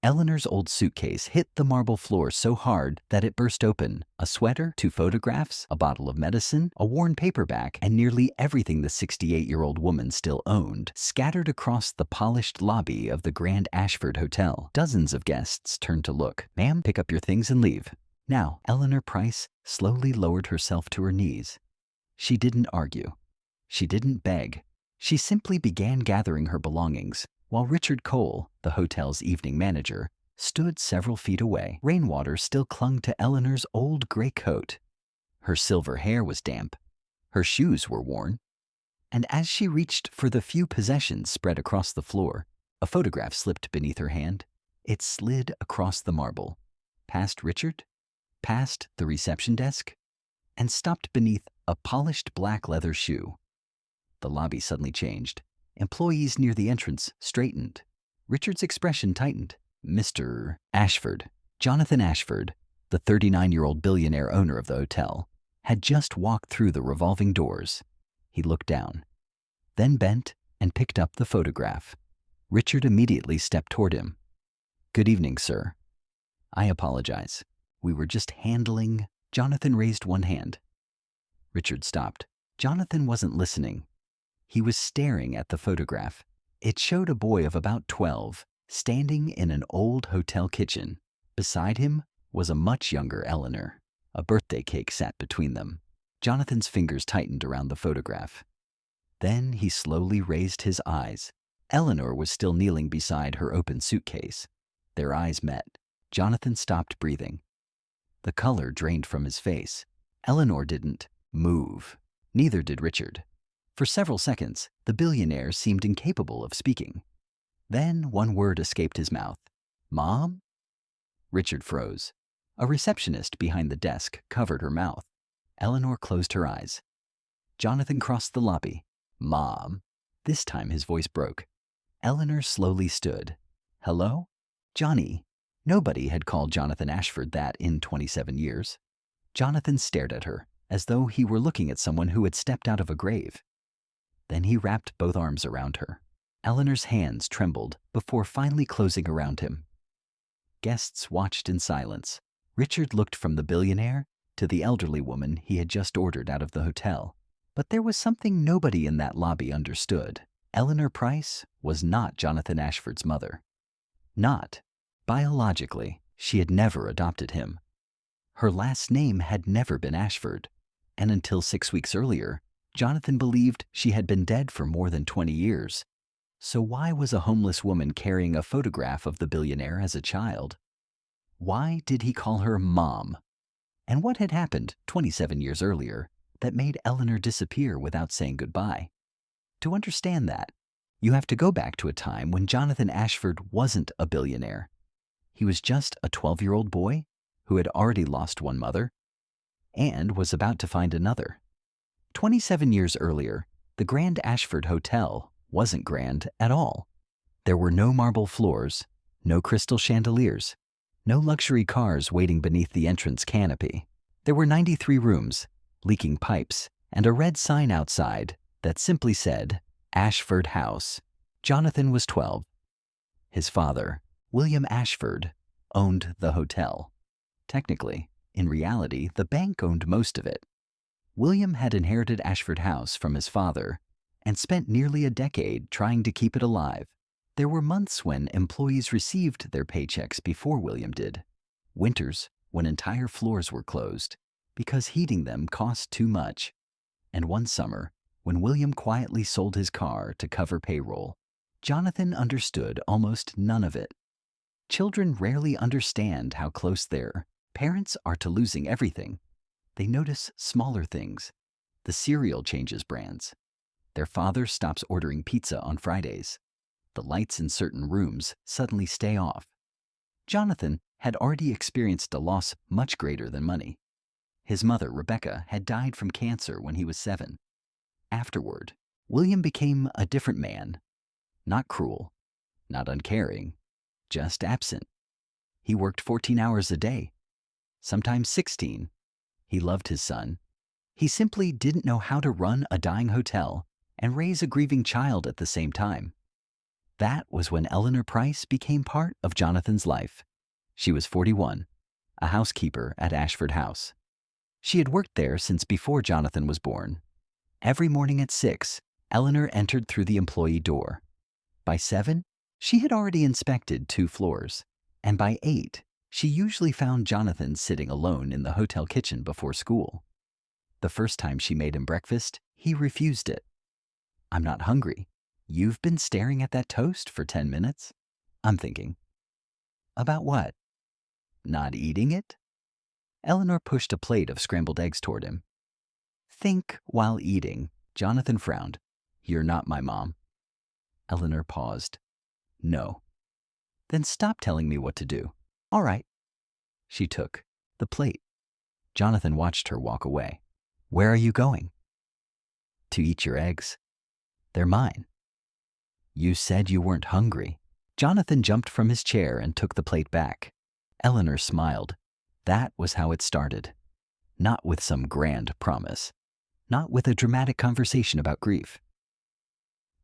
Eleanor's old suitcase hit the marble floor so hard that it burst open. A sweater, 2 photographs, a bottle of medicine, a worn paperback, and nearly everything the 68-year-old woman still owned scattered across the polished lobby of the Grand Ashford Hotel. Dozens of guests turned to look. "Ma'am, pick up your things and leave." Now, Eleanor Price slowly lowered herself to her knees. She didn't argue. She didn't beg. She simply began gathering her belongings, while Richard Cole, the hotel's evening manager, stood several feet away. Rainwater still clung to Eleanor's old gray coat. Her silver hair was damp. Her shoes were worn. And as she reached for the few possessions spread across the floor, a photograph slipped beneath her hand. It slid across the marble, past Richard, past the reception desk, and stopped beneath a polished black leather shoe. The lobby suddenly changed. Employees near the entrance straightened. Richard's expression tightened. Mr. Ashford, Jonathan Ashford, the 39-year-old billionaire owner of the hotel, had just walked through the revolving doors. He looked down, then bent and picked up the photograph. Richard immediately stepped toward him. "Good evening, sir." "I apologize. We were just handling—" Jonathan raised one hand. Richard stopped. Jonathan wasn't listening. He was staring at the photograph. It showed a boy of about 12 standing in an old hotel kitchen. Beside him was a much younger Eleanor. A birthday cake sat between them. Jonathan's fingers tightened around the photograph. Then he slowly raised his eyes. Eleanor was still kneeling beside her open suitcase. Their eyes met. Jonathan stopped breathing. The color drained from his face. Eleanor didn't move. Neither did Richard. For several seconds, the billionaire seemed incapable of speaking. Then one word escaped his mouth. "Mom?" Richard froze. A receptionist behind the desk covered her mouth. Eleanor closed her eyes. Jonathan crossed the lobby. "Mom." This time his voice broke. Eleanor slowly stood. "Hello? Johnny." Nobody had called Jonathan Ashford that in 27 years. Jonathan stared at her, as though he were looking at someone who had stepped out of a grave. Then he wrapped both arms around her. Eleanor's hands trembled before finally closing around him. Guests watched in silence. Richard looked from the billionaire to the elderly woman he had just ordered out of the hotel. But there was something nobody in that lobby understood. Eleanor Price was not Jonathan Ashford's mother. Not. Biologically, she had never adopted him. Her last name had never been Ashford, and until 6 weeks earlier, Jonathan believed she had been dead for more than 20 years. So why was a homeless woman carrying a photograph of the billionaire as a child? Why did he call her Mom? And what had happened 27 years earlier that made Eleanor disappear without saying goodbye? To understand that, you have to go back to a time when Jonathan Ashford wasn't a billionaire. He was just a 12-year-old boy who had already lost one mother and was about to find another. 27 years earlier, the Grand Ashford Hotel wasn't grand at all. There were no marble floors, no crystal chandeliers, no luxury cars waiting beneath the entrance canopy. There were 93 rooms, leaking pipes, and a red sign outside that simply said, Ashford House. Jonathan was 12. His father, William Ashford, owned the hotel. Technically, in reality, the bank owned most of it. William had inherited Ashford House from his father and spent nearly a decade trying to keep it alive. There were months when employees received their paychecks before William did. Winters when entire floors were closed because heating them cost too much. And one summer when William quietly sold his car to cover payroll. Jonathan understood almost none of it. Children rarely understand how close their parents are to losing everything. They notice smaller things. The cereal changes brands. Their father stops ordering pizza on Fridays. The lights in certain rooms suddenly stay off. Jonathan had already experienced a loss much greater than money. His mother, Rebecca, had died from cancer when he was 7. Afterward, William became a different man. Not cruel, not uncaring, just absent. He worked 14 hours a day, sometimes 16. He loved his son. He simply didn't know how to run a dying hotel and raise a grieving child at the same time. That was when Eleanor Price became part of Jonathan's life. She was 41, a housekeeper at Ashford House. She had worked there since before Jonathan was born. Every morning at 6, Eleanor entered through the employee door. By 7, she had already inspected 2 floors, and by 8, she usually found Jonathan sitting alone in the hotel kitchen before school. The first time she made him breakfast, he refused it. "I'm not hungry. You've been staring at that toast for 10 minutes?" I'm thinking. "About what?" "Not eating it?" Eleanor pushed a plate of scrambled eggs toward him. "Think while eating." Jonathan frowned. "You're not my mom." Eleanor paused. "No." "Then stop telling me what to do." "All right." She took the plate. Jonathan watched her walk away. "Where are you going?" "To eat your eggs. They're mine." "You said you weren't hungry." Jonathan jumped from his chair and took the plate back. Eleanor smiled. That was how it started. Not with some grand promise. Not with a dramatic conversation about grief.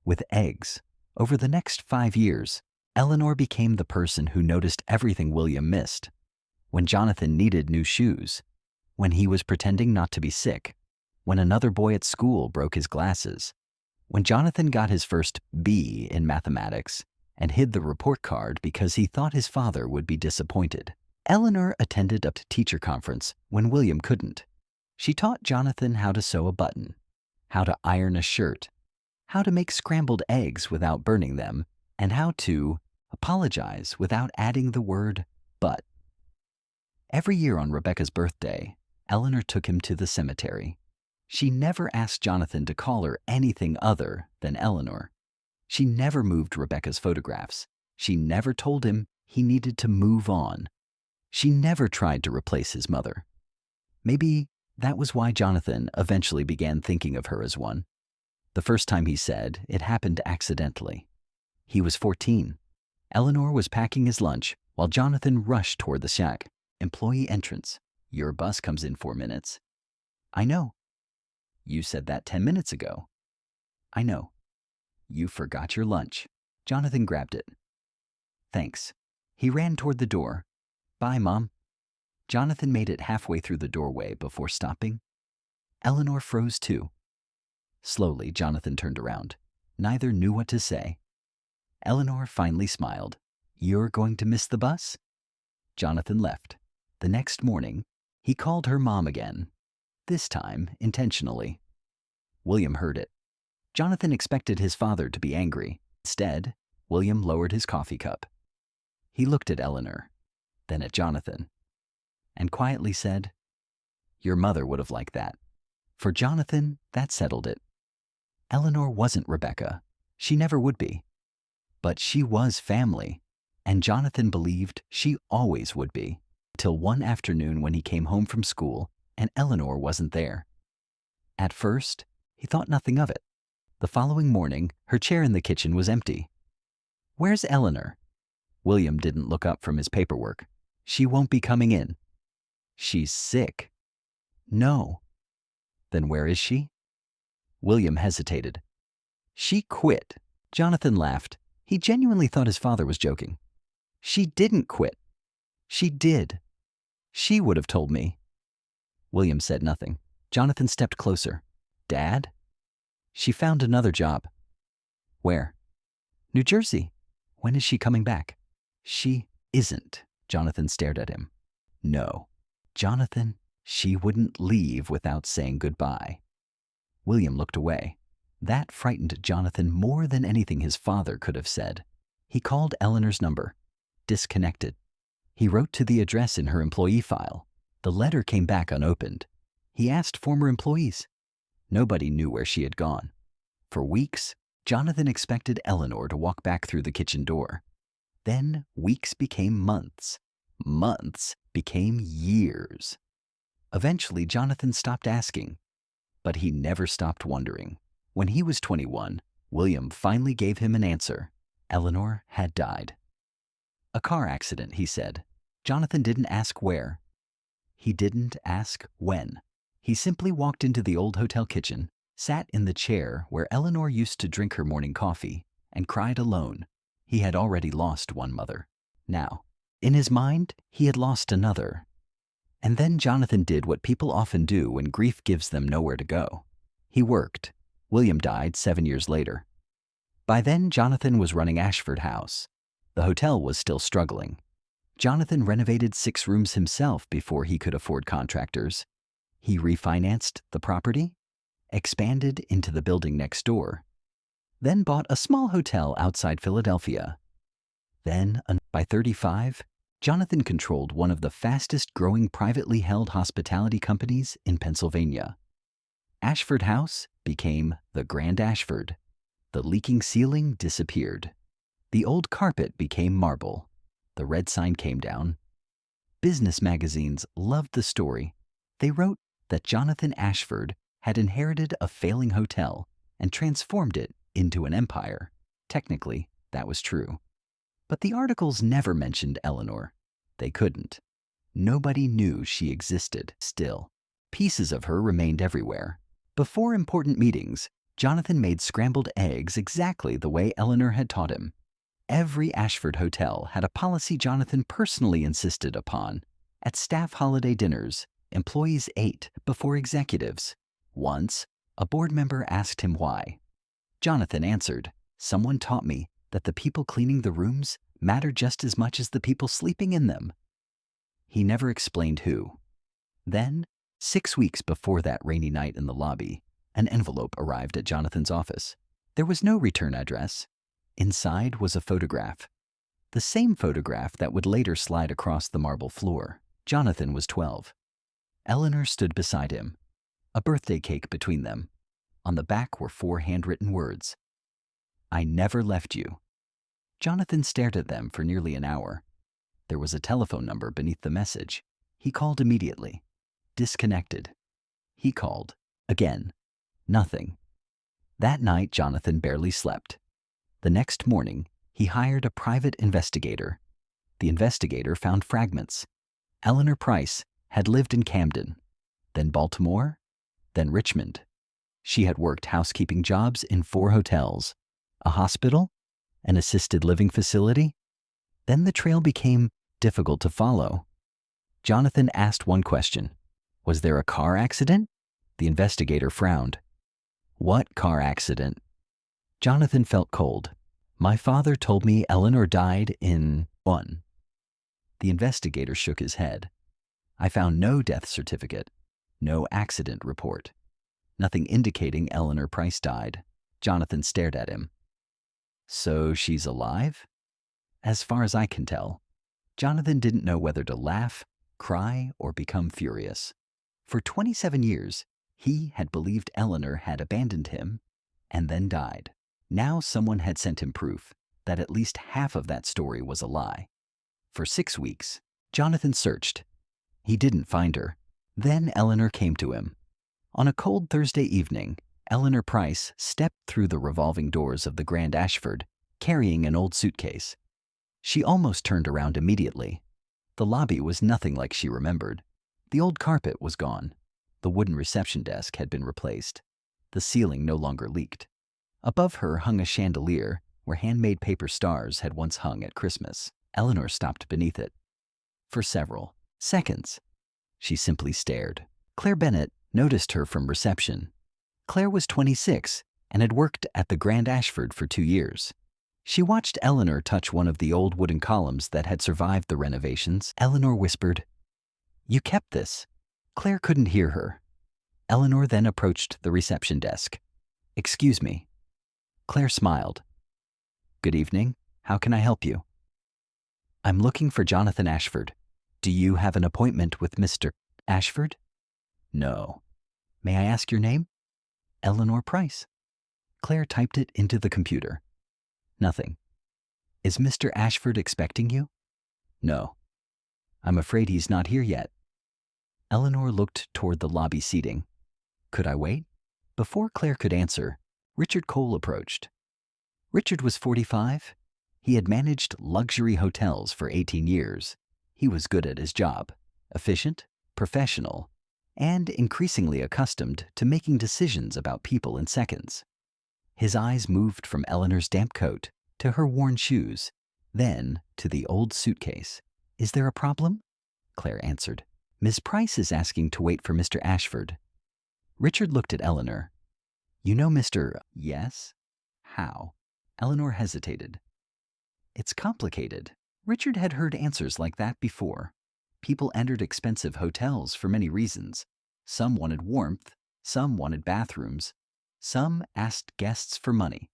With eggs. Over the next 5 years, Eleanor became the person who noticed everything William missed. When Jonathan needed new shoes, when he was pretending not to be sick, when another boy at school broke his glasses, when Jonathan got his first B in mathematics and hid the report card because he thought his father would be disappointed. Eleanor attended a teacher conference when William couldn't. She taught Jonathan how to sew a button, how to iron a shirt, how to make scrambled eggs without burning them, and how to apologize without adding the word but. Every year on Rebecca's birthday, Eleanor took him to the cemetery. She never asked Jonathan to call her anything other than Eleanor. She never moved Rebecca's photographs. She never told him he needed to move on. She never tried to replace his mother. Maybe that was why Jonathan eventually began thinking of her as one. The first time he said it happened accidentally. He was 14. Eleanor was packing his lunch while Jonathan rushed toward the shack. "Employee entrance. Your bus comes in 4 minutes." "I know." "You said that 10 minutes ago." "I know." "You forgot your lunch." Jonathan grabbed it. "Thanks." He ran toward the door. "Bye, Mom." Jonathan made it halfway through the doorway before stopping. Eleanor froze too. Slowly, Jonathan turned around. Neither knew what to say. Eleanor finally smiled. "You're going to miss the bus?" Jonathan left. The next morning, he called her mom again, this time intentionally. William heard it. Jonathan expected his father to be angry. Instead, William lowered his coffee cup. He looked at Eleanor, then at Jonathan, and quietly said, "Your mother would have liked that." For Jonathan, that settled it. Eleanor wasn't Rebecca. She never would be. But she was family, and Jonathan believed she always would be, till one afternoon when he came home from school and Eleanor wasn't there. At first, he thought nothing of it. The following morning, her chair in the kitchen was empty. "Where's Eleanor?" William didn't look up from his paperwork. "She won't be coming in." "She's sick." "No." "Then where is she?" William hesitated. "She quit." Jonathan laughed. He genuinely thought his father was joking. "She didn't quit." "She did. She would have told me." William said nothing. Jonathan stepped closer. "Dad?" "She found another job." "Where?" "New Jersey." "When is she coming back?" "She isn't." Jonathan stared at him. "No." "Jonathan, she wouldn't leave without saying goodbye." William looked away. That frightened Jonathan more than anything his father could have said. He called Eleanor's number. Disconnected. He wrote to the address in her employee file. The letter came back unopened. He asked former employees. Nobody knew where she had gone. For weeks, Jonathan expected Eleanor to walk back through the kitchen door. Then weeks became months. Months became years. Eventually, Jonathan stopped asking. But he never stopped wondering. When he was 21, William finally gave him an answer. Eleanor had died. "A car accident," he said. Jonathan didn't ask where. He didn't ask when. He simply walked into the old hotel kitchen, sat in the chair where Eleanor used to drink her morning coffee, and cried alone. He had already lost one mother. Now, in his mind, he had lost another. And then Jonathan did what people often do when grief gives them nowhere to go. He worked. William died 7 years later. By then, Jonathan was running Ashford House. The hotel was still struggling. Jonathan renovated 6 rooms himself before he could afford contractors. He refinanced the property, expanded into the building next door, then bought a small hotel outside Philadelphia. Then, by 35, Jonathan controlled one of the fastest-growing privately held hospitality companies in Pennsylvania. Ashford House became the Grand Ashford. The leaking ceiling disappeared. The old carpet became marble. The red sign came down. Business magazines loved the story. They wrote that Jonathan Ashford had inherited a failing hotel and transformed it into an empire. Technically, that was true. But the articles never mentioned Eleanor. They couldn't. Nobody knew she existed still. Pieces of her remained everywhere. Before important meetings, Jonathan made scrambled eggs exactly the way Eleanor had taught him. Every Ashford hotel had a policy Jonathan personally insisted upon. At staff holiday dinners, employees ate before executives. Once, a board member asked him why. Jonathan answered, "Someone taught me that the people cleaning the rooms matter just as much as the people sleeping in them." He never explained who. Then, 6 weeks before that rainy night in the lobby, an envelope arrived at Jonathan's office. There was no return address. Inside was a photograph. The same photograph that would later slide across the marble floor. Jonathan was 12. Eleanor stood beside him, a birthday cake between them. On the back were 4 handwritten words. "I never left you." Jonathan stared at them for nearly an hour. There was a telephone number beneath the message. He called immediately. Disconnected. He called. Again. Nothing. That night, Jonathan barely slept. The next morning, he hired a private investigator. The investigator found fragments. Eleanor Price had lived in Camden, then Baltimore, then Richmond. She had worked housekeeping jobs in 4 hotels, a hospital, an assisted living facility. Then the trail became difficult to follow. Jonathan asked one question. Was there a car accident? The investigator frowned. What car accident? Jonathan felt cold. My father told me Eleanor died in 1. The investigator shook his head. I found no death certificate, no accident report, nothing indicating Eleanor Price died. Jonathan stared at him. So she's alive? As far as I can tell. Jonathan didn't know whether to laugh, cry, or become furious. For 27 years, he had believed Eleanor had abandoned him and then died. Now someone had sent him proof that at least half of that story was a lie. For 6 weeks, Jonathan searched. He didn't find her. Then Eleanor came to him. On a cold Thursday evening, Eleanor Price stepped through the revolving doors of the Grand Ashford, carrying an old suitcase. She almost turned around immediately. The lobby was nothing like she remembered. The old carpet was gone. The wooden reception desk had been replaced. The ceiling no longer leaked. Above her hung a chandelier where handmade paper stars had once hung at Christmas. Eleanor stopped beneath it. For several seconds, she simply stared. Claire Bennett noticed her from reception. Claire was 26 and had worked at the Grand Ashford for 2 years. She watched Eleanor touch one of the old wooden columns that had survived the renovations. Eleanor whispered, "You kept this." Claire couldn't hear her. Eleanor then approached the reception desk. "Excuse me." Claire smiled. "Good evening. How can I help you?" "I'm looking for Jonathan Ashford. Do you have an appointment with Mr. Ashford?" "No." "May I ask your name?" "Eleanor Price." Claire typed it into the computer. Nothing. "Is Mr. Ashford expecting you?" "No." "I'm afraid he's not here yet." Eleanor looked toward the lobby seating. "Could I wait?" Before Claire could answer, Richard Cole approached. Richard was 45. He had managed luxury hotels for 18 years. He was good at his job, efficient, professional, and increasingly accustomed to making decisions about people in seconds. His eyes moved from Eleanor's damp coat to her worn shoes, then to the old suitcase. "Is there a problem?" Claire answered. "Miss Price is asking to wait for Mr. Ashford." Richard looked at Eleanor. "You know Mr. Yes? How?" Eleanor hesitated. "It's complicated." Richard had heard answers like that before. People entered expensive hotels for many reasons. Some wanted warmth, some wanted bathrooms, some asked guests for money.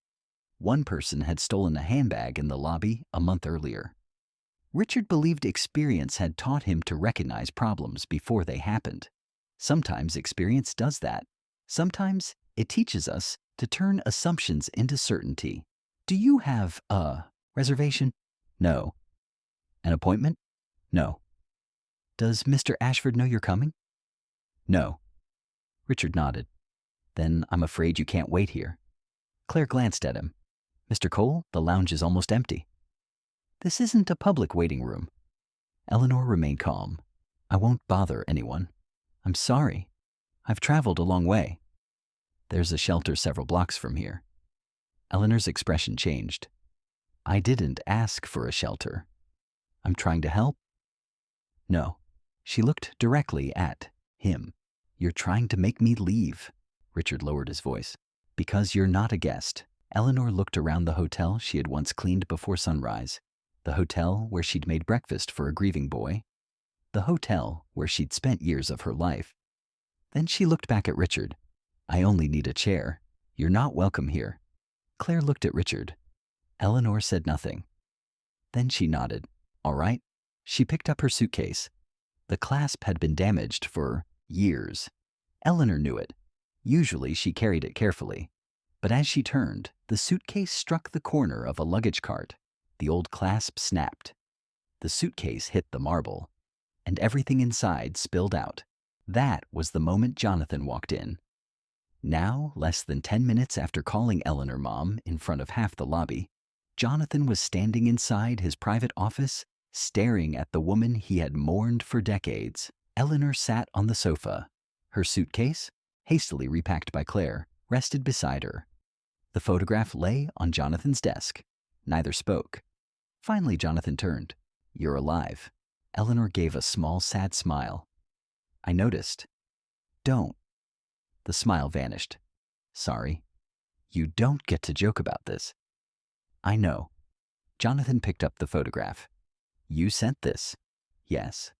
One person had stolen a handbag in the lobby a month earlier. Richard believed experience had taught him to recognize problems before they happened. Sometimes experience does that. Sometimes it teaches us to turn assumptions into certainty. "Do you have a reservation?" "No." "An appointment?" "No." "Does Mr. Ashford know you're coming?" "No." Richard nodded. "Then I'm afraid you can't wait here." Claire glanced at him. "Mr. Cole, the lounge is almost empty." "This isn't a public waiting room." Eleanor remained calm. "I won't bother anyone. I'm sorry. I've traveled a long way. There's a shelter several blocks from here." Eleanor's expression changed. "I didn't ask for a shelter. I'm trying to help." "No." She looked directly at him. "You're trying to make me leave." Richard lowered his voice. "Because you're not a guest." Eleanor looked around the hotel she had once cleaned before sunrise, the hotel where she'd made breakfast for a grieving boy, the hotel where she'd spent years of her life. Then she looked back at Richard. "I only need a chair. You're not welcome here." Claire looked at Richard. Eleanor said nothing. Then she nodded. "All right." She picked up her suitcase. The clasp had been damaged for years. Eleanor knew it. Usually she carried it carefully. But as she turned, the suitcase struck the corner of a luggage cart. The old clasp snapped. The suitcase hit the marble, and everything inside spilled out. That was the moment Jonathan walked in. Now, less than 10 minutes after calling Eleanor Mom in front of half the lobby, Jonathan was standing inside his private office, staring at the woman he had mourned for decades. Eleanor sat on the sofa. Her suitcase, hastily repacked by Claire, rested beside her. The photograph lay on Jonathan's desk. Neither spoke. Finally, Jonathan turned. "You're alive." Eleanor gave a small, sad smile. "I noticed." "Don't." The smile vanished. "Sorry. You don't get to joke about this." "I know." Jonathan picked up the photograph. "You sent this?" "Yes."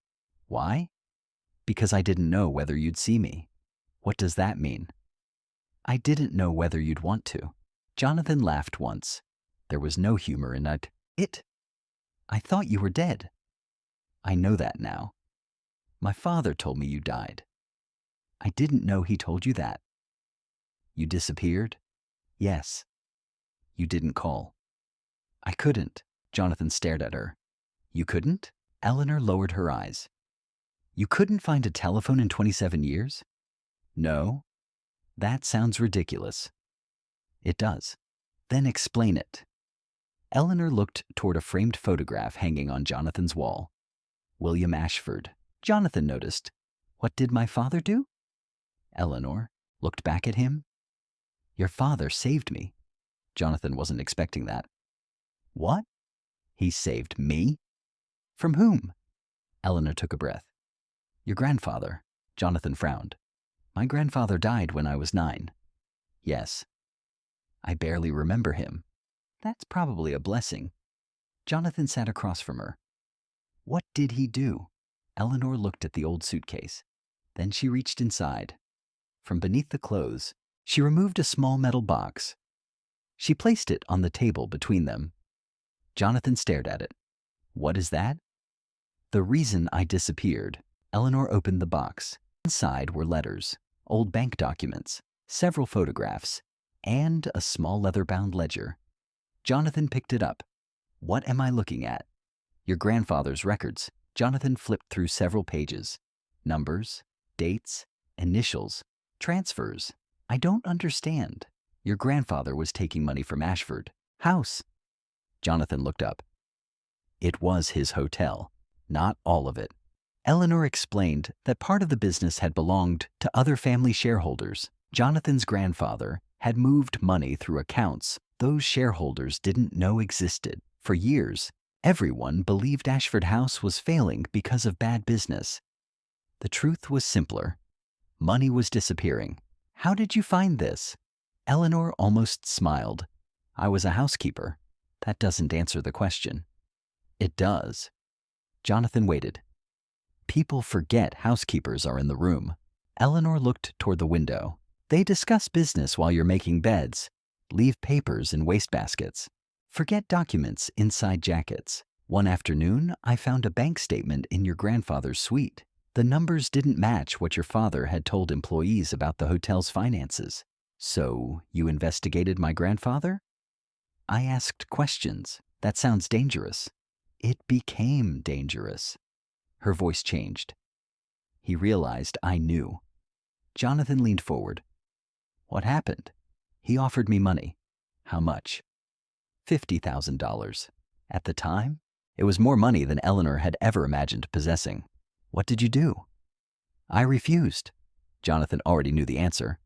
"Why?" "Because I didn't know whether you'd see me." "What does that mean?" "I didn't know whether you'd want to." Jonathan laughed once. There was no humor in it. "I thought you were dead." "I know that now." "My father told me you died." "I didn't know he told you that." "You disappeared?" "Yes." "You didn't call." "I couldn't." Jonathan stared at her. "You couldn't?" Eleanor lowered her eyes. "You couldn't find a telephone in 27 years?" "No." "That sounds ridiculous." "It does." "Then explain it." Eleanor looked toward a framed photograph hanging on Jonathan's wall. William Ashford. Jonathan noticed. "What did my father do?" Eleanor looked back at him. "Your father saved me." Jonathan wasn't expecting that. "What?" "He saved me?" "From whom?" Eleanor took a breath. "Your grandfather." Jonathan frowned. "My grandfather died when I was 9. "Yes." "I barely remember him." "That's probably a blessing." Jonathan sat across from her. "What did he do?" Eleanor looked at the old suitcase. Then she reached inside. From beneath the clothes, she removed a small metal box. She placed it on the table between them. Jonathan stared at it. "What is that?" "The reason I disappeared." Eleanor opened the box. Inside were letters, old bank documents, several photographs, and a small leather-bound ledger. Jonathan picked it up. "What am I looking at?" "Your grandfather's records." Jonathan flipped through several pages. Numbers, dates, initials, transfers. "I don't understand." "Your grandfather was taking money from Ashford House." Jonathan looked up. It was his hotel, not all of it. Eleanor explained that part of the business had belonged to other family shareholders. Jonathan's grandfather had moved money through accounts those shareholders didn't know existed. For years, everyone believed Ashford House was failing because of bad business. The truth was simpler. Money was disappearing. How did you find this? Eleanor almost smiled. I was a housekeeper. That doesn't answer the question. It does. Jonathan waited. People forget housekeepers are in the room. Eleanor looked toward the window. They discuss business while you're making beds. Leave papers in wastebaskets. Forget documents inside jackets. One afternoon, I found a bank statement in your grandfather's suite. The numbers didn't match what your father had told employees about the hotel's finances. So, you investigated my grandfather? I asked questions. That sounds dangerous. It became dangerous. Her voice changed. He realized I knew. Jonathan leaned forward. What happened? He offered me money. How much? $50,000. At the time, it was more money than Eleanor had ever imagined possessing. What did you do? I refused. Jonathan already knew the answer.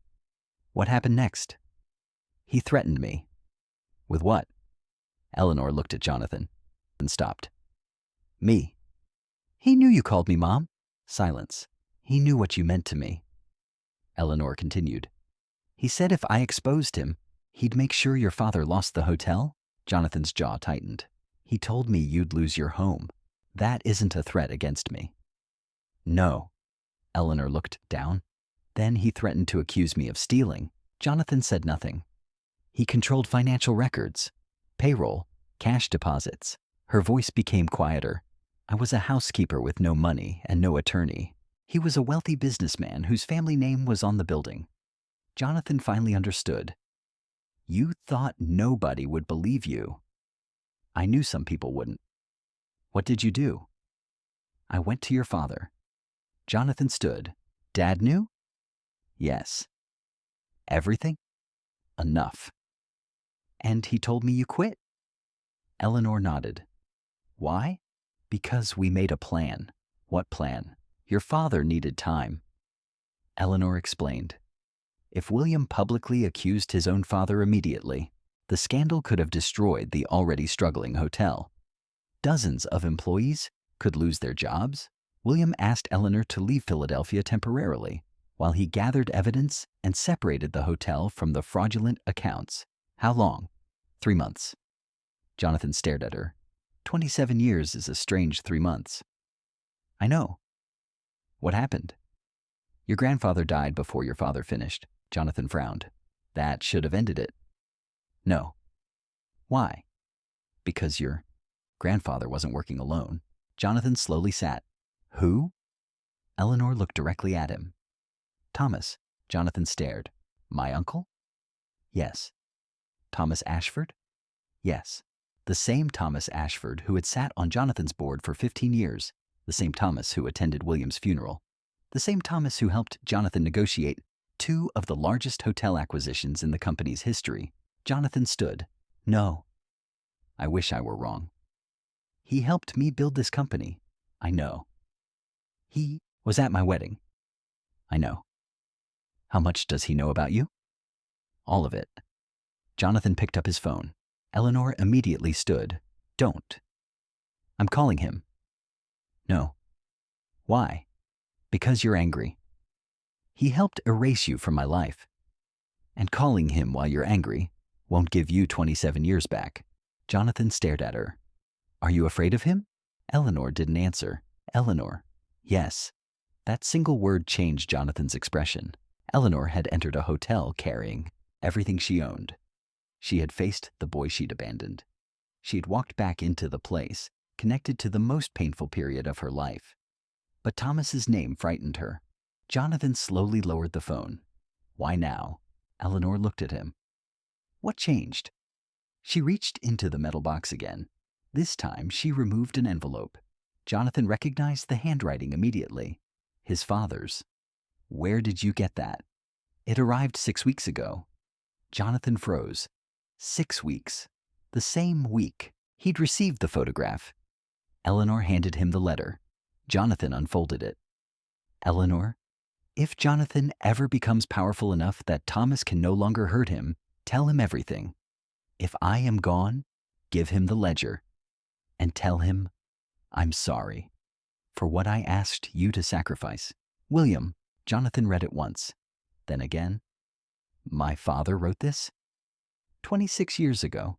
What happened next? He threatened me. With what? Eleanor looked at Jonathan and stopped. Me. He knew you called me Mom. Silence. He knew what you meant to me. Eleanor continued. He said if I exposed him, he'd make sure your father lost the hotel. Jonathan's jaw tightened. He told me you'd lose your home. That isn't a threat against me. No. Eleanor looked down. Then he threatened to accuse me of stealing. Jonathan said nothing. He controlled financial records, payroll, cash deposits. Her voice became quieter. I was a housekeeper with no money and no attorney. He was a wealthy businessman whose family name was on the building. Jonathan finally understood. You thought nobody would believe you. I knew some people wouldn't. What did you do? I went to your father. Jonathan stood. Dad knew? Yes. Everything? Enough. And he told me you quit? Eleanor nodded. Why? Because we made a plan. What plan? Your father needed time. Eleanor explained. If William publicly accused his own father immediately, the scandal could have destroyed the already struggling hotel. Dozens of employees could lose their jobs. William asked Eleanor to leave Philadelphia temporarily while he gathered evidence and separated the hotel from the fraudulent accounts. How long? 3 months. Jonathan stared at her. 27 years is a strange 3 months. I know. What happened? Your grandfather died before your father finished. Jonathan frowned. That should have ended it. No. Why? Because your grandfather wasn't working alone. Jonathan slowly sat. Who? Eleanor looked directly at him. Thomas. Jonathan stared. My uncle? Yes. Thomas Ashford? Yes. The same Thomas Ashford who had sat on Jonathan's board for 15 years. The same Thomas who attended William's funeral. The same Thomas who helped Jonathan negotiate 2 of the largest hotel acquisitions in the company's history. Jonathan stood. No. I wish I were wrong. He helped me build this company. I know. He was at my wedding. I know. How much does he know about you? All of it. Jonathan picked up his phone. Eleanor immediately stood. Don't. I'm calling him. No. Why? Because you're angry. He helped erase you from my life. And calling him while you're angry won't give you 27 years back. Jonathan stared at her. Are you afraid of him? Eleanor didn't answer. Eleanor. Yes. That single word changed Jonathan's expression. Eleanor had entered a hotel carrying everything she owned. She had faced the boy she'd abandoned. She had walked back into the place, connected to the most painful period of her life. But Thomas's name frightened her. Jonathan slowly lowered the phone. Why now? Eleanor looked at him. What changed? She reached into the metal box again. This time she removed an envelope. Jonathan recognized the handwriting immediately. His father's. Where did you get that? It arrived 6 weeks ago. Jonathan froze. 6 weeks. The same week. He'd received the photograph. Eleanor handed him the letter. Jonathan unfolded it. Eleanor, if Jonathan ever becomes powerful enough that Thomas can no longer hurt him, tell him everything. If I am gone, give him the ledger and tell him I'm sorry for what I asked you to sacrifice. William, Jonathan read it once. Then again, my father wrote this 26 years ago.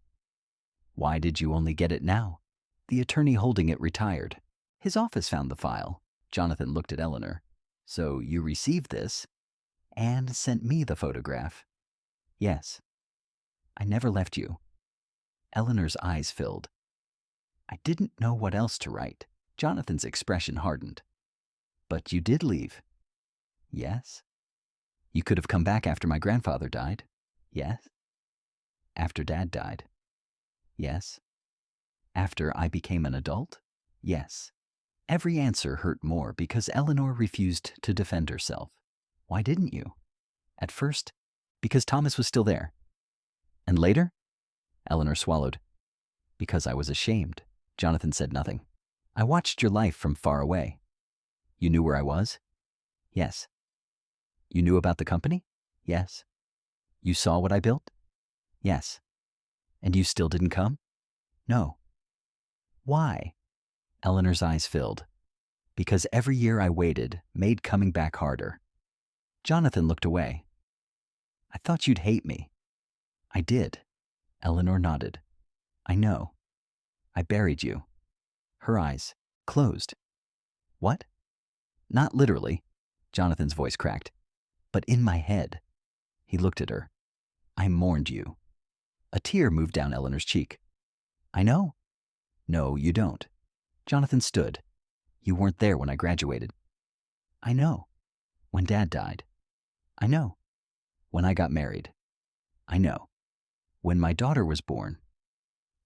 Why did you only get it now? The attorney holding it retired. His office found the file. Jonathan looked at Eleanor. So you received this and sent me the photograph? Yes. I never left you. Eleanor's eyes filled. I didn't know what else to write. Jonathan's expression hardened. But you did leave. Yes. You could have come back after my grandfather died. Yes. After Dad died. Yes. After I became an adult? Yes. Every answer hurt more because Eleanor refused to defend herself. Why didn't you? At first, because Thomas was still there. And later? Eleanor swallowed. Because I was ashamed. Jonathan said nothing. I watched your life from far away. You knew where I was? Yes. You knew about the company? Yes. You saw what I built? Yes. And you still didn't come? No. Why? Eleanor's eyes filled. Because every year I waited made coming back harder. Jonathan looked away. I thought you'd hate me. I did. Eleanor nodded. I know. I buried you. Her eyes closed. What? Not literally. Jonathan's voice cracked. But in my head. He looked at her. I mourned you. A tear moved down Eleanor's cheek. I know. No, you don't. Jonathan stood. You weren't there when I graduated. I know. When Dad died. I know. When I got married. I know. When my daughter was born.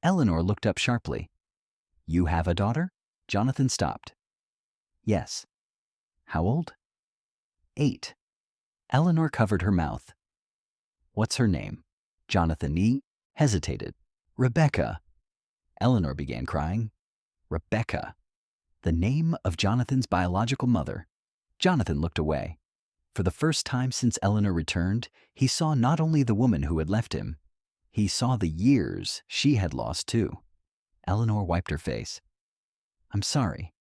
Eleanor looked up sharply. You have a daughter? Jonathan stopped. Yes. How old? 8. Eleanor covered her mouth. What's her name? Jonathan hesitated. Rebecca. Eleanor began crying. Rebecca. The name of Jonathan's biological mother. Jonathan looked away. For the first time since Eleanor returned, he saw not only the woman who had left him, he saw the years she had lost too. Eleanor wiped her face. I'm sorry.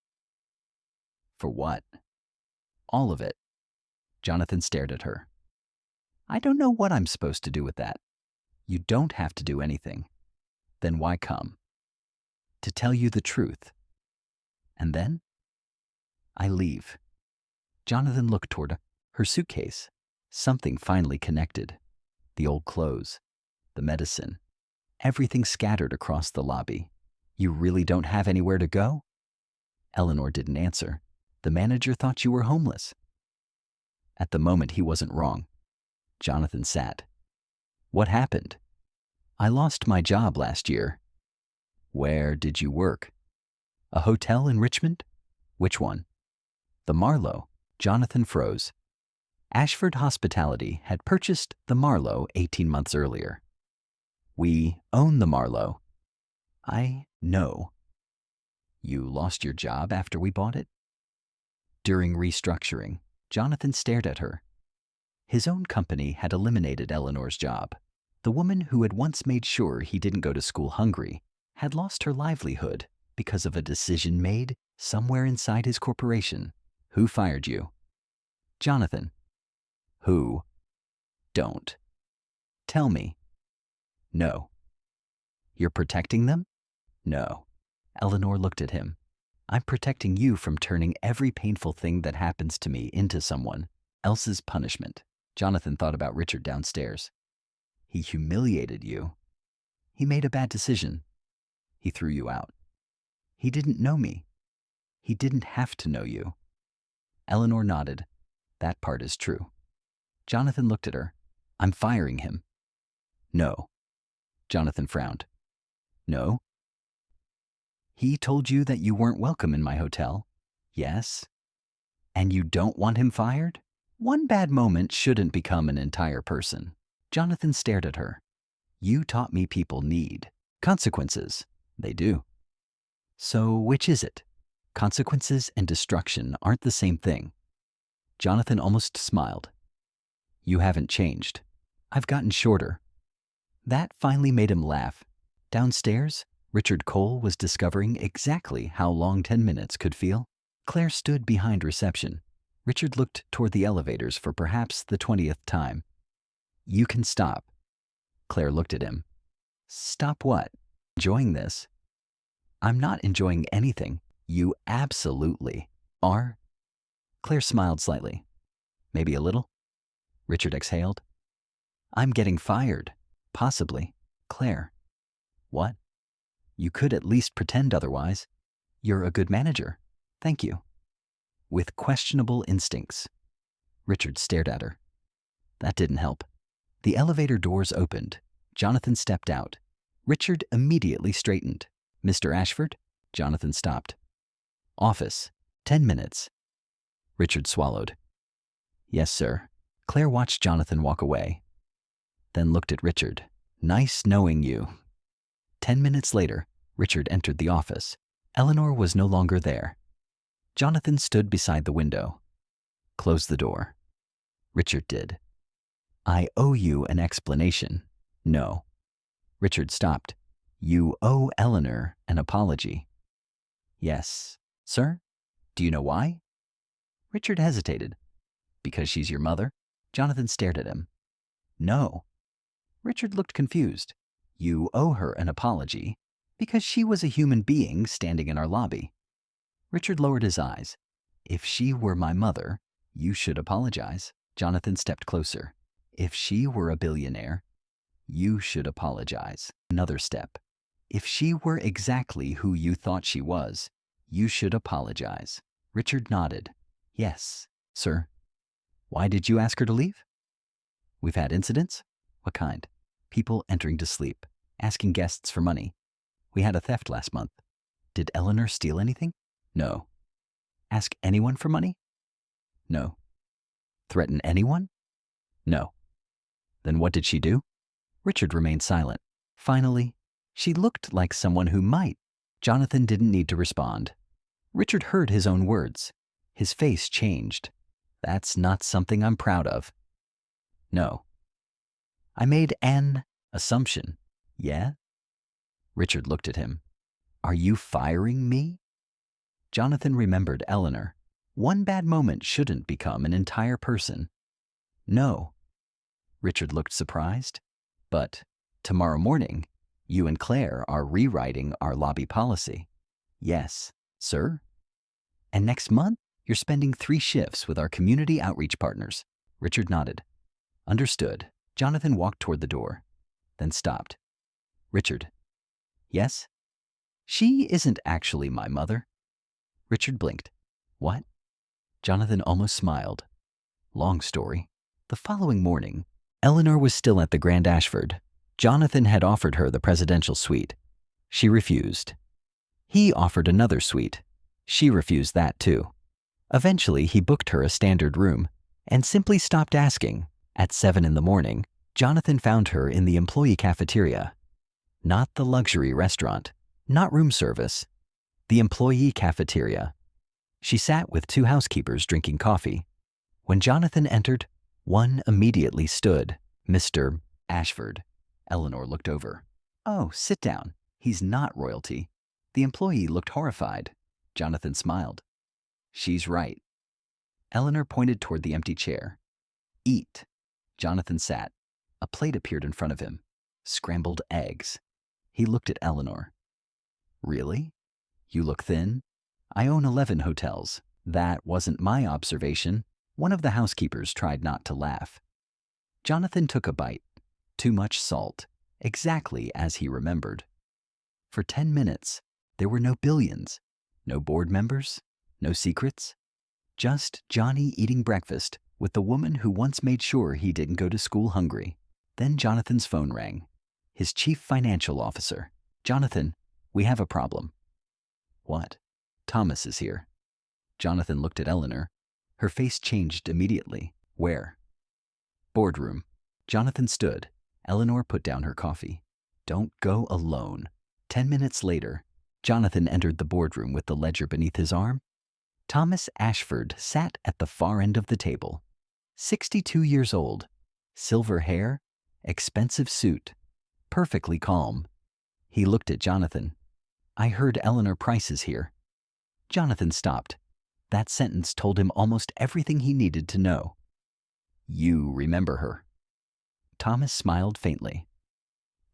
For what? All of it. Jonathan stared at her. I don't know what I'm supposed to do with that. You don't have to do anything. Then why come? To tell you the truth. And then? I leave. Jonathan looked toward her suitcase. Something finally connected. The old clothes. The medicine. Everything scattered across the lobby. You really don't have anywhere to go? Eleanor didn't answer. The manager thought you were homeless. At the moment, he wasn't wrong. Jonathan sat. What happened? I lost my job last year. Where did you work? A hotel in Richmond? Which one? The Marlowe. Jonathan froze. Ashford Hospitality had purchased the Marlowe 18 months earlier. We own the Marlowe. I know. You lost your job after we bought it? During restructuring, Jonathan stared at her. His own company had eliminated Eleanor's job. The woman who had once made sure he didn't go to school hungry had lost her livelihood because of a decision made somewhere inside his corporation. Who fired you? Jonathan. Who? Don't. Tell me. No. You're protecting them? No. Eleanor looked at him. I'm protecting you from turning every painful thing that happens to me into someone else's punishment. Jonathan thought about Richard downstairs. He humiliated you. He made a bad decision. He threw you out. He didn't know me. He didn't have to know you. Eleanor nodded. That part is true. Jonathan looked at her. I'm firing him. No. Jonathan frowned. No? He told you that you weren't welcome in my hotel. Yes. And you don't want him fired? One bad moment shouldn't become an entire person. Jonathan stared at her. You taught me people need consequences. They do. So which is it? Consequences and destruction aren't the same thing. Jonathan almost smiled. You haven't changed. I've gotten shorter. That finally made him laugh. Downstairs, Richard Cole was discovering exactly how long 10 minutes could feel. Claire stood behind reception. Richard looked toward the elevators for perhaps the 20th time. "You can stop." Claire looked at him. "Stop what? Enjoying this?" "I'm not enjoying anything. You absolutely are." Claire smiled slightly. "Maybe a little?" Richard exhaled. "I'm getting fired. Possibly." "Claire." "What?" "You could at least pretend otherwise. You're a good manager." "Thank you." "With questionable instincts." Richard stared at her. That didn't help. The elevator doors opened. Jonathan stepped out. Richard immediately straightened. "Mr. Ashford?" Jonathan stopped. "Office. 10 minutes." Richard swallowed. "Yes, sir." Claire watched Jonathan walk away, then looked at Richard. "Nice knowing you." 10 minutes later, Richard entered the office. Eleanor was no longer there. Jonathan stood beside the window. "Close the door." Richard did. "I owe you an explanation." "No." Richard stopped. "You owe Eleanor an apology." "Yes." "Sir? Do you know why?" Richard hesitated. "Because she's your mother?" Jonathan stared at him. "No." Richard looked confused. "You owe her an apology because she was a human being standing in our lobby." Richard lowered his eyes. "If she were my mother, you should apologize." Jonathan stepped closer. "If she were a billionaire, you should apologize." Another step. "If she were exactly who you thought she was, you should apologize." Richard nodded. "Yes, sir." "Why did you ask her to leave?" "We've had incidents." "What kind?" "People entering to sleep, asking guests for money. We had a theft last month." "Did Eleanor steal anything?" "No." "Ask anyone for money?" "No." "Threaten anyone?" "No." "Then what did she do?" Richard remained silent. Finally, "She looked like someone who might." Jonathan didn't need to respond. Richard heard his own words. His face changed. "That's not something I'm proud of." "No." "I made an assumption." "Yeah?" Richard looked at him. "Are you firing me?" Jonathan remembered Eleanor. One bad moment shouldn't become an entire person. "No." Richard looked surprised. "But tomorrow morning, you and Claire are rewriting our lobby policy." "Yes, sir." "And next month, you're spending 3 shifts with our community outreach partners." Richard nodded. "Understood." Jonathan walked toward the door, then stopped. "Richard." "Yes?" "She isn't actually my mother." Richard blinked. "What?" Jonathan almost smiled. Long story. The following morning, Eleanor was still at the Grand Ashford. Jonathan had offered her the presidential suite. She refused. He offered another suite. She refused that too. Eventually, he booked her a standard room and simply stopped asking. At 7 in the morning, Jonathan found her in the employee cafeteria. Not the luxury restaurant, not room service, the employee cafeteria. She sat with 2 housekeepers drinking coffee. When Jonathan entered, one immediately stood. "Mr. Ashford." Eleanor looked over. "Oh, sit down. He's not royalty." The employee looked horrified. Jonathan smiled. "She's right." Eleanor pointed toward the empty chair. "Eat." Jonathan sat. A plate appeared in front of him. Scrambled eggs. He looked at Eleanor. "Really? You look thin." "I own 11 hotels." "That wasn't my observation." One of the housekeepers tried not to laugh. Jonathan took a bite. Too much salt. Exactly as he remembered. For 10 minutes, there were no billions, no board members, no secrets. Just Johnny eating breakfast with the woman who once made sure he didn't go to school hungry. Then Jonathan's phone rang. His chief financial officer. "Jonathan, we have a problem." "What?" "Thomas is here." Jonathan looked at Eleanor. Her face changed immediately. "Where?" "Boardroom." Jonathan stood. Eleanor put down her coffee. "Don't go alone." 10 minutes later, Jonathan entered the boardroom with the ledger beneath his arm. Thomas Ashford sat at the far end of the table. 62 years old, silver hair, expensive suit. perfectly calm. He looked at Jonathan. I heard Eleanor Price is here. Jonathan stopped. That sentence told him almost everything he needed to know. You remember her. Thomas smiled faintly.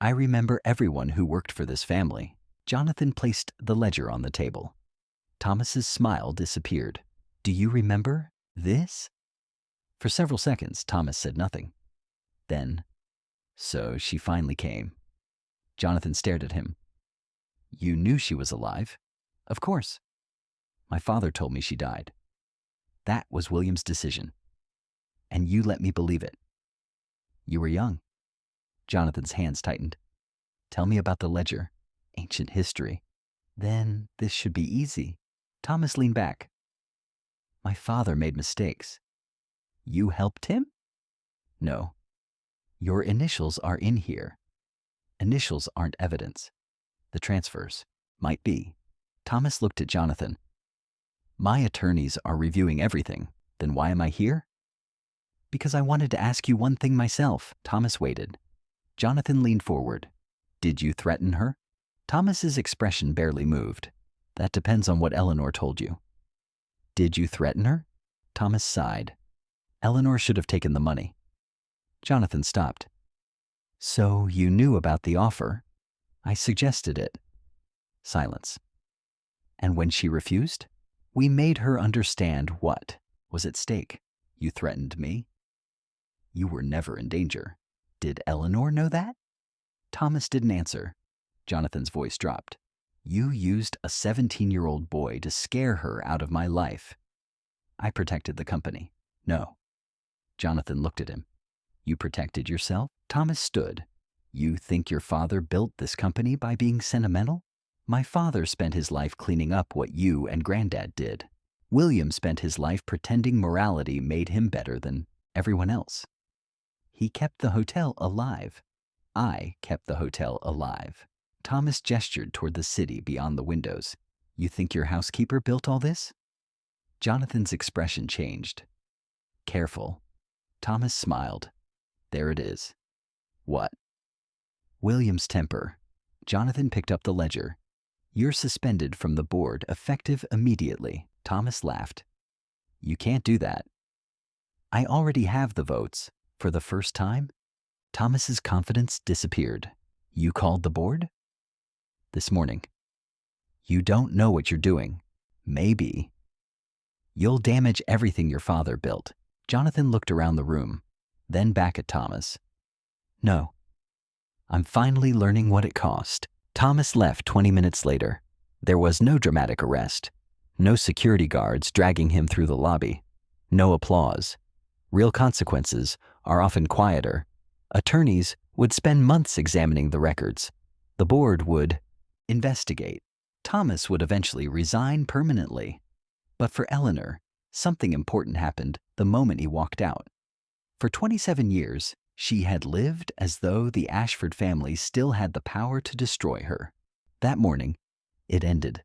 I remember everyone who worked for this family. Jonathan placed the ledger on the table. Thomas's smile disappeared. Do you remember this? For several seconds, Thomas said nothing. Then, so she finally came. Jonathan stared at him. You knew she was alive? Of course. My father told me she died. That was William's decision. And you let me believe it. You were young. Jonathan's hands tightened. Tell me about the ledger. Ancient history. Then this should be easy. Thomas leaned back. My father made mistakes. You helped him? No. Your initials are in here. Initials aren't evidence. The transfers might be. Thomas looked at Jonathan. My attorneys are reviewing everything. Then why am I here? Because I wanted to ask you one thing myself. Thomas waited. Jonathan leaned forward. Did you threaten her? Thomas's expression barely moved. That depends on what Eleanor told you. Did you threaten her? Thomas sighed. Eleanor should have taken the money. Jonathan stopped. So you knew about the offer? I suggested it. Silence. And when she refused? We made her understand what was at stake. You threatened me. You were never in danger. Did Eleanor know that? Thomas didn't answer. Jonathan's voice dropped. You used a 17-year-old boy to scare her out of my life. I protected the company. No. Jonathan looked at him. You protected yourself? Thomas stood. You think your father built this company by being sentimental? My father spent his life cleaning up what you and Granddad did. William spent his life pretending morality made him better than everyone else. He kept the hotel alive. I kept the hotel alive. Thomas gestured toward the city beyond the windows. You think your housekeeper built all this? Jonathan's expression changed. Careful. Thomas smiled. There it is. What? William's temper. Jonathan picked up the ledger. You're suspended from the board, effective immediately. Thomas laughed. You can't do that. I already have the votes. For the first time? Thomas's confidence disappeared. You called the board? This morning. You don't know what you're doing. Maybe. You'll damage everything your father built. Jonathan looked around the room, then back at Thomas. No. I'm finally learning what it cost. Thomas left 20 minutes later. There was no dramatic arrest. No security guards dragging him through the lobby. No applause. Real consequences are often quieter. Attorneys would spend months examining the records. The board would investigate. Thomas would eventually resign permanently. But for Eleanor, something important happened the moment he walked out. For 27 years, she had lived as though the Ashford family still had the power to destroy her. That morning, it ended.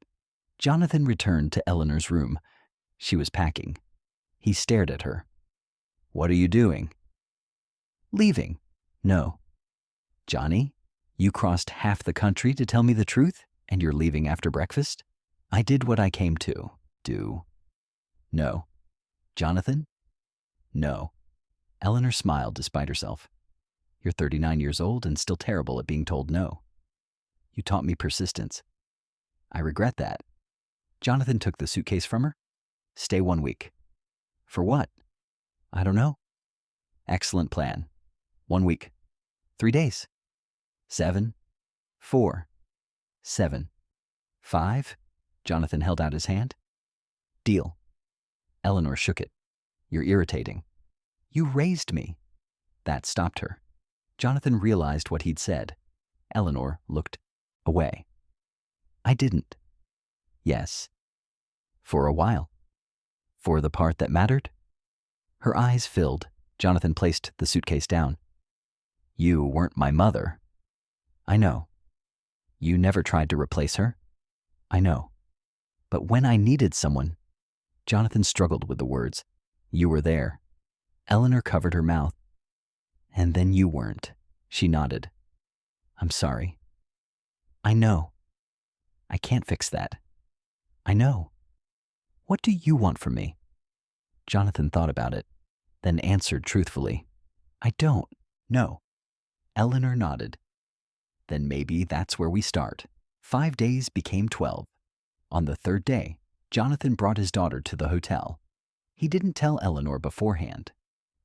Jonathan returned to Eleanor's room. She was packing. He stared at her. What are you doing? Leaving. No. Johnny, you crossed half the country to tell me the truth, and you're leaving after breakfast? I did what I came to do. No. Jonathan? No. Eleanor smiled despite herself. You're 39 years old and still terrible at being told no. You taught me persistence. I regret that. Jonathan took the suitcase from her. Stay 1 week. For what? I don't know. Excellent plan. 1 week. 3 days. 7. 4. 7. 5. Jonathan held out his hand. Deal. Eleanor shook it. You're irritating. You raised me. That stopped her. Jonathan realized what he'd said. Eleanor looked away. I didn't. Yes. For a while. For the part that mattered? Her eyes filled. Jonathan placed the suitcase down. You weren't my mother. I know. You never tried to replace her. I know. But when I needed someone, Jonathan struggled with the words. You were there. Eleanor covered her mouth. And then you weren't. She nodded. I'm sorry. I know. I can't fix that. I know. What do you want from me? Jonathan thought about it, then answered truthfully. I don't. No. Eleanor nodded. Then maybe that's where we start. 5 days became 12. On the third day, Jonathan brought his daughter to the hotel. He didn't tell Eleanor beforehand.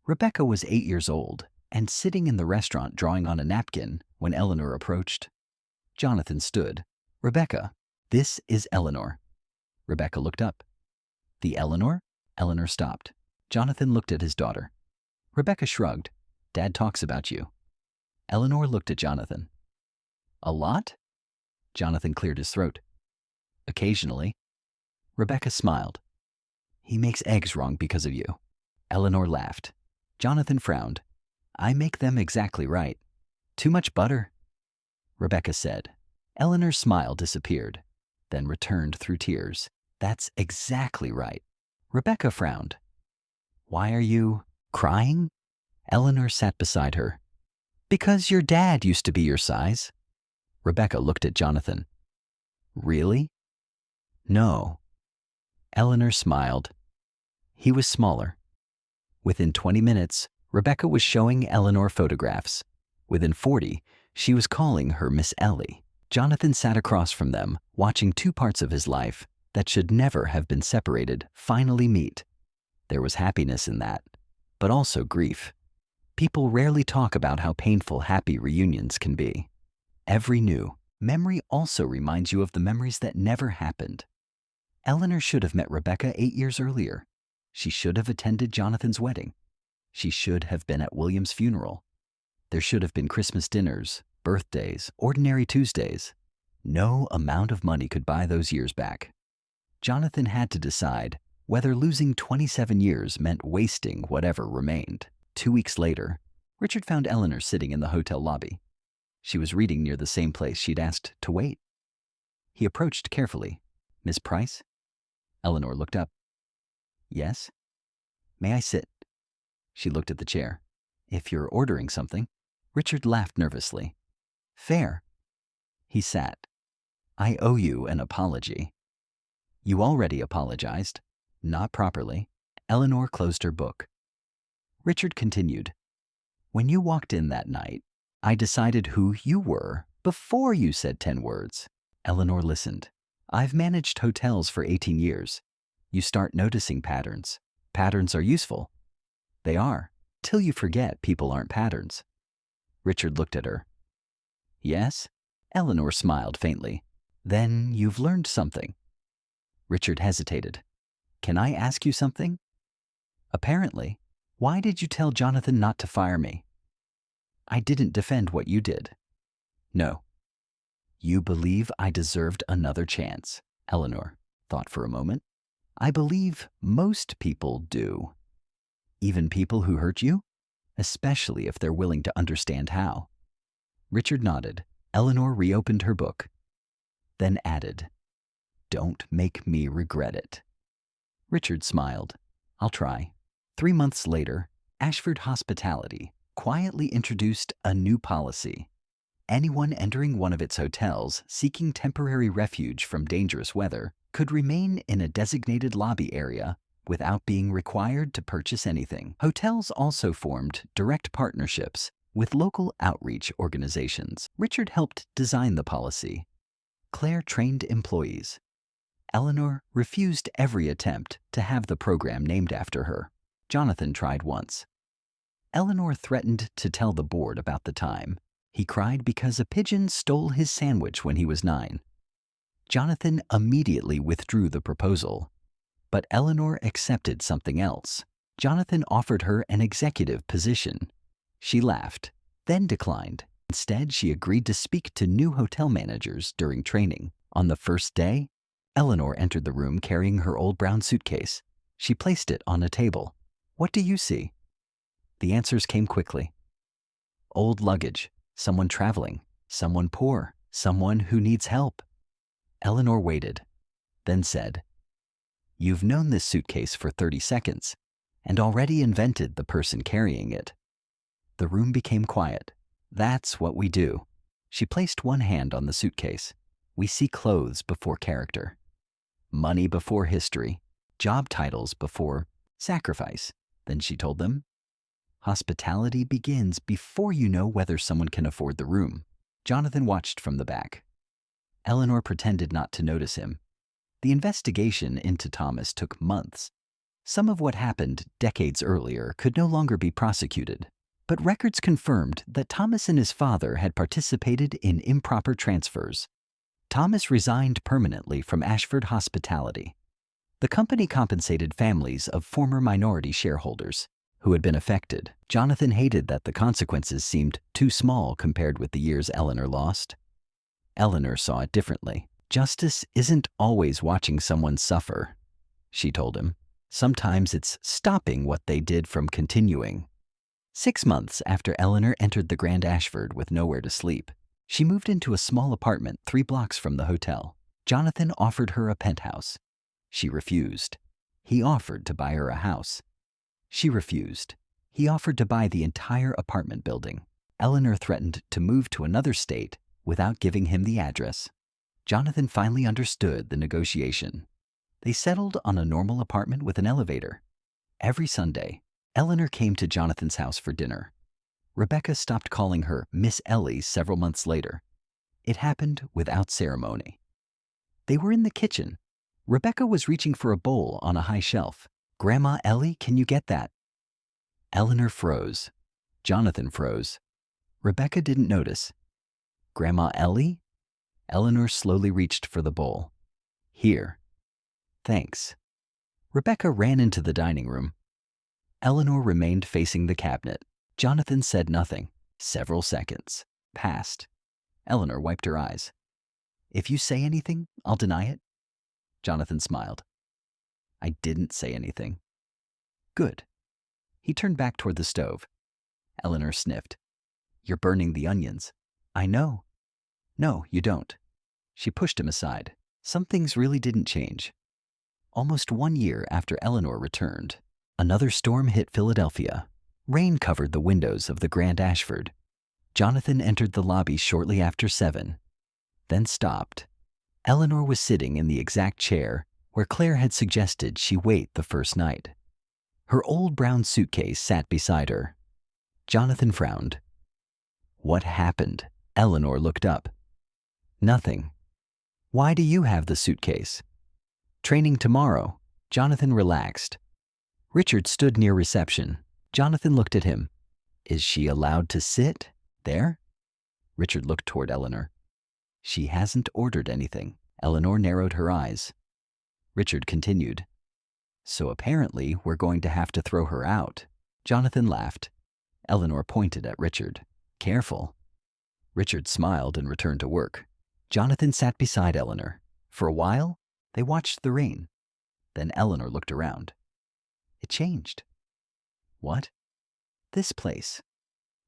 Rebecca was 8 years old and sitting in the restaurant drawing on a napkin when Eleanor approached. Jonathan stood. Rebecca, this is Eleanor. Rebecca looked up. The Eleanor? Eleanor stopped. Jonathan looked at his daughter. Rebecca shrugged. Dad talks about you. Eleanor looked at Jonathan. A lot? Jonathan cleared his throat. Occasionally. Rebecca smiled. He makes eggs wrong because of you. Eleanor laughed. Jonathan frowned. I make them exactly right. Too much butter? Rebecca said. Eleanor's smile disappeared, then returned through tears. That's exactly right. Rebecca frowned. Why are you crying? Eleanor sat beside her. Because your dad used to be your size. Rebecca looked at Jonathan. Really? No. Eleanor smiled. He was smaller. Within 20 minutes, Rebecca was showing Eleanor photographs. Within 40, she was calling her Miss Ellie. Jonathan sat across from them, watching two parts of his life that should never have been separated finally meet. There was happiness in that, but also grief. People rarely talk about how painful happy reunions can be. Every new memory also reminds you of the memories that never happened. Eleanor should have met Rebecca 8 years earlier. She should have attended Jonathan's wedding. She should have been at William's funeral. There should have been Christmas dinners, birthdays, ordinary Tuesdays. No amount of money could buy those years back. Jonathan had to decide whether losing 27 years meant wasting whatever remained. 2 weeks later, Richard found Eleanor sitting in the hotel lobby. She was reading near the same place she'd asked to wait. He approached carefully. Miss Price? Eleanor looked up. Yes? May I sit? She looked at the chair. If you're ordering something. Richard laughed nervously. Fair. He sat. I owe you an apology. You already apologized. Not properly. Eleanor closed her book. Richard continued. When you walked in that night, I decided who you were before you said 10 words. Eleanor listened. I've managed hotels for 18 years. You start noticing patterns. Patterns are useful. They are, till you forget people aren't patterns. Richard looked at her. Yes? Eleanor smiled faintly. Then you've learned something. Richard hesitated. Can I ask you something? Apparently. Why did you tell Jonathan not to fire me? I didn't defend what you did. No. You believe I deserved another chance, Eleanor thought for a moment. I believe most people do. Even people who hurt you? Especially if they're willing to understand how. Richard nodded. Eleanor reopened her book, then added, Don't make me regret it. Richard smiled. I'll try. 3 months later, Ashford Hospitality quietly introduced a new policy. Anyone entering one of its hotels seeking temporary refuge from dangerous weather could remain in a designated lobby area without being required to purchase anything. Hotels also formed direct partnerships with local outreach organizations. Richard helped design the policy. Claire trained employees. Eleanor refused every attempt to have the program named after her. Jonathan tried once. Eleanor threatened to tell the board about the time he cried because a pigeon stole his sandwich when he was 9. Jonathan immediately withdrew the proposal, but Eleanor accepted something else. Jonathan offered her an executive position. She laughed, then declined. Instead, she agreed to speak to new hotel managers during training. On the first day, Eleanor entered the room carrying her old brown suitcase. She placed it on a table. What do you see? The answers came quickly. Old luggage, someone traveling, someone poor, someone who needs help. Eleanor waited, then said, You've known this suitcase for 30 seconds and already invented the person carrying it. The room became quiet. That's what we do. She placed one hand on the suitcase. We see clothes before character, money before history, job titles before sacrifice. Then she told them, hospitality begins before you know whether someone can afford the room. Jonathan watched from the back. Eleanor pretended not to notice him. The investigation into Thomas took months. Some of what happened decades earlier could no longer be prosecuted, but records confirmed that Thomas and his father had participated in improper transfers. Thomas resigned permanently from Ashford Hospitality. The company compensated families of former minority shareholders who had been affected. Jonathan hated that the consequences seemed too small compared with the years Eleanor lost. Eleanor saw it differently. Justice isn't always watching someone suffer, she told him. Sometimes it's stopping what they did from continuing. 6 months after Eleanor entered the Grand Ashford with nowhere to sleep, she moved into a small apartment 3 blocks from the hotel. Jonathan offered her a penthouse. She refused. He offered to buy her a house. She refused. He offered to buy the entire apartment building. Eleanor threatened to move to another state without giving him the address. Jonathan finally understood the negotiation. They settled on a normal apartment with an elevator. Every Sunday, Eleanor came to Jonathan's house for dinner. Rebecca stopped calling her Miss Ellie several months later. It happened without ceremony. They were in the kitchen. Rebecca was reaching for a bowl on a high shelf. Grandma Ellie, can you get that? Eleanor froze. Jonathan froze. Rebecca didn't notice. Grandma Ellie? Eleanor slowly reached for the bowl. Here. Thanks. Rebecca ran into the dining room. Eleanor remained facing the cabinet. Jonathan said nothing. Several seconds passed. Eleanor wiped her eyes. If you say anything, I'll deny it. Jonathan smiled. I didn't say anything. Good. He turned back toward the stove. Eleanor sniffed. You're burning the onions. I know. No, you don't. She pushed him aside. Some things really didn't change. Almost 1 year after Eleanor returned, another storm hit Philadelphia. Rain covered the windows of the Grand Ashford. Jonathan entered the lobby shortly after 7, then stopped. Eleanor was sitting in the exact chair where Claire had suggested she wait the first night. Her old brown suitcase sat beside her. Jonathan frowned. What happened? Eleanor looked up. Nothing. Why do you have the suitcase? Training tomorrow. Jonathan relaxed. Richard stood near reception. Jonathan looked at him. Is she allowed to sit there? Richard looked toward Eleanor. She hasn't ordered anything. Eleanor narrowed her eyes. Richard continued. So apparently we're going to have to throw her out. Jonathan laughed. Eleanor pointed at Richard. Careful. Richard smiled and returned to work. Jonathan sat beside Eleanor. For a while, they watched the rain. Then Eleanor looked around. It changed. What? This place.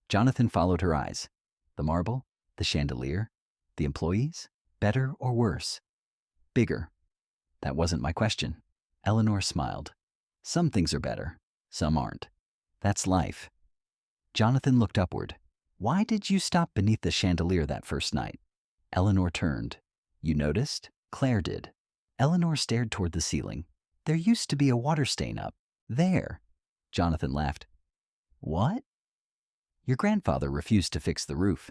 Jonathan followed her eyes. The marble, the chandelier, the employees, better or worse? Bigger. That wasn't my question. Eleanor smiled. Some things are better, some aren't. That's life. Jonathan looked upward. Why did you stop beneath the chandelier that first night? Eleanor turned. You noticed? Claire did. Eleanor stared toward the ceiling. There used to be a water stain up there. Jonathan laughed. What? Your grandfather refused to fix the roof.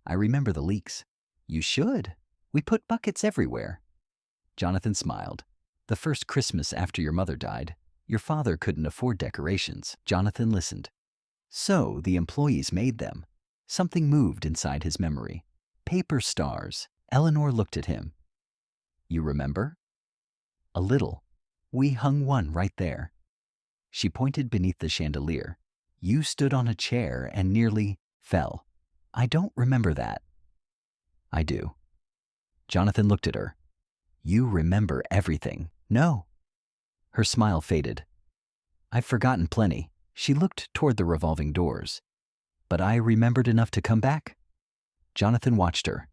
I remember the leaks. You should. We put buckets everywhere. Jonathan smiled. The first Christmas after your mother died, your father couldn't afford decorations. Jonathan listened. So the employees made them. Something moved inside his memory. Paper stars. Eleanor looked at him. You remember? A little. We hung one right there. She pointed beneath the chandelier. You stood on a chair and nearly fell. I don't remember that. I do. Jonathan looked at her. You remember everything. No. Her smile faded. I've forgotten plenty. She looked toward the revolving doors. But I remembered enough to come back. Jonathan watched her.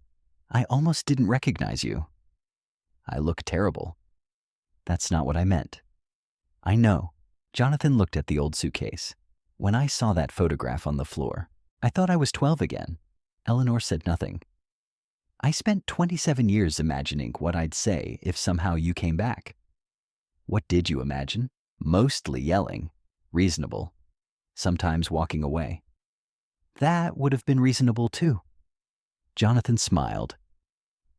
I almost didn't recognize you. I look terrible. That's not what I meant. I know. Jonathan looked at the old suitcase. When I saw that photograph on the floor, I thought I was 12 again. Eleanor said nothing. I spent 27 years imagining what I'd say if somehow you came back. What did you imagine? Mostly yelling. Reasonable. Sometimes walking away. That would have been reasonable too. Jonathan smiled.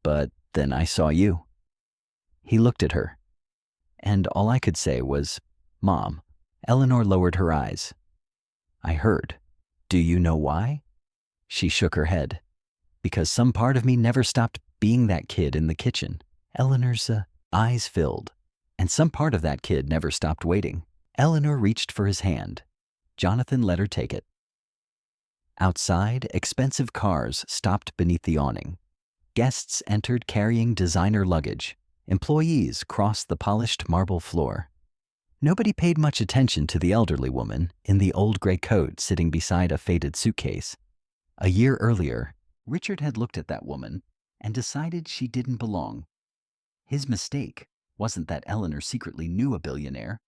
But then I saw you. He looked at her. And all I could say was, Mom. Eleanor lowered her eyes. I heard. Do you know why? She shook her head. Because some part of me never stopped being that kid in the kitchen. Eleanor's eyes filled. And some part of that kid never stopped waiting. Eleanor reached for his hand. Jonathan let her take it. Outside, expensive cars stopped beneath the awning. Guests entered carrying designer luggage. Employees crossed the polished marble floor. Nobody paid much attention to the elderly woman in the old gray coat sitting beside a faded suitcase. A year earlier, Richard had looked at that woman and decided she didn't belong. His mistake wasn't that Eleanor secretly knew a billionaire.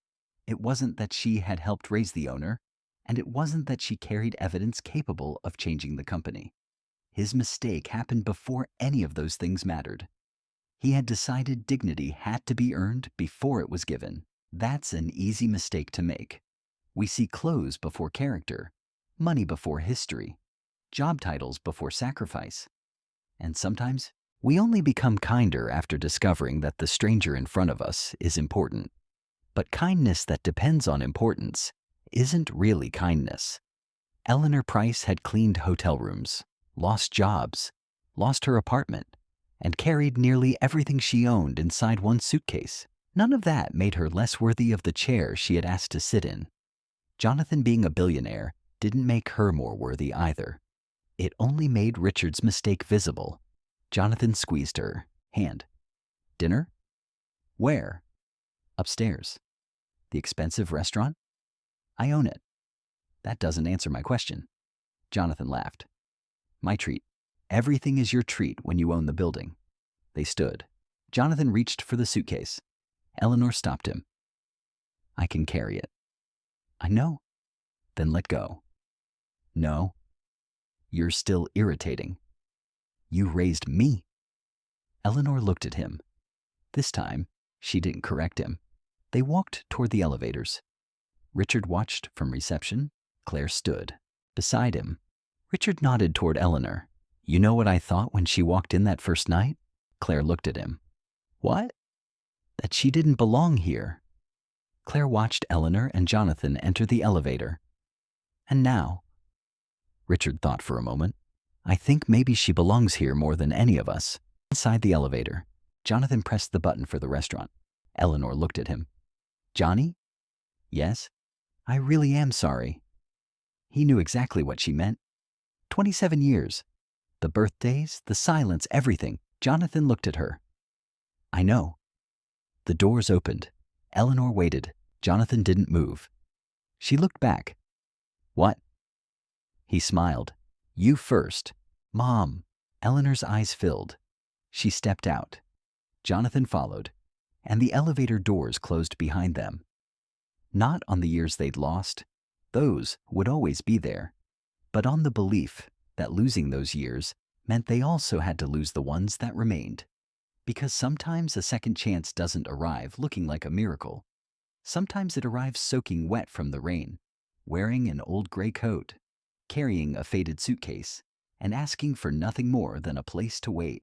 It wasn't that she had helped raise the owner, and it wasn't that she carried evidence capable of changing the company. His mistake happened before any of those things mattered. He had decided dignity had to be earned before it was given. That's an easy mistake to make. We see clothes before character, money before history, job titles before sacrifice. And sometimes we only become kinder after discovering that the stranger in front of us is important. But kindness that depends on importance isn't really kindness. Eleanor Price had cleaned hotel rooms, lost jobs, lost her apartment, and carried nearly everything she owned inside one suitcase. None of that made her less worthy of the chair she had asked to sit in. Jonathan being a billionaire didn't make her more worthy either. It only made Richard's mistake visible. Jonathan squeezed her hand. Dinner? Where? Upstairs. The expensive restaurant? I own it. That doesn't answer my question. Jonathan laughed. My treat. Everything is your treat when you own the building. They stood. Jonathan reached for the suitcase. Eleanor stopped him. I can carry it. I know. Then let go. No. You're still irritating. You raised me. Eleanor looked at him. This time, she didn't correct him. They walked toward the elevators. Richard watched from reception. Claire stood beside him. Richard nodded toward Eleanor. You know what I thought when she walked in that first night? Claire looked at him. What? That she didn't belong here. Claire watched Eleanor and Jonathan enter the elevator. And now? Richard thought for a moment. I think maybe she belongs here more than any of us. Inside the elevator, Jonathan pressed the button for the restaurant. Eleanor looked at him. Johnny? Yes? I really am sorry. He knew exactly what she meant. 27 years. The birthdays, the silence, everything. Jonathan looked at her. I know. The doors opened. Eleanor waited. Jonathan didn't move. She looked back. What? He smiled. You first. Mom. Eleanor's eyes filled. She stepped out. Jonathan followed, and the elevator doors closed behind them. Not on the years they'd lost. Those would always be there. But on the belief that losing those years meant they also had to lose the ones that remained. Because sometimes a second chance doesn't arrive looking like a miracle. Sometimes it arrives soaking wet from the rain, wearing an old gray coat, carrying a faded suitcase, and asking for nothing more than a place to wait.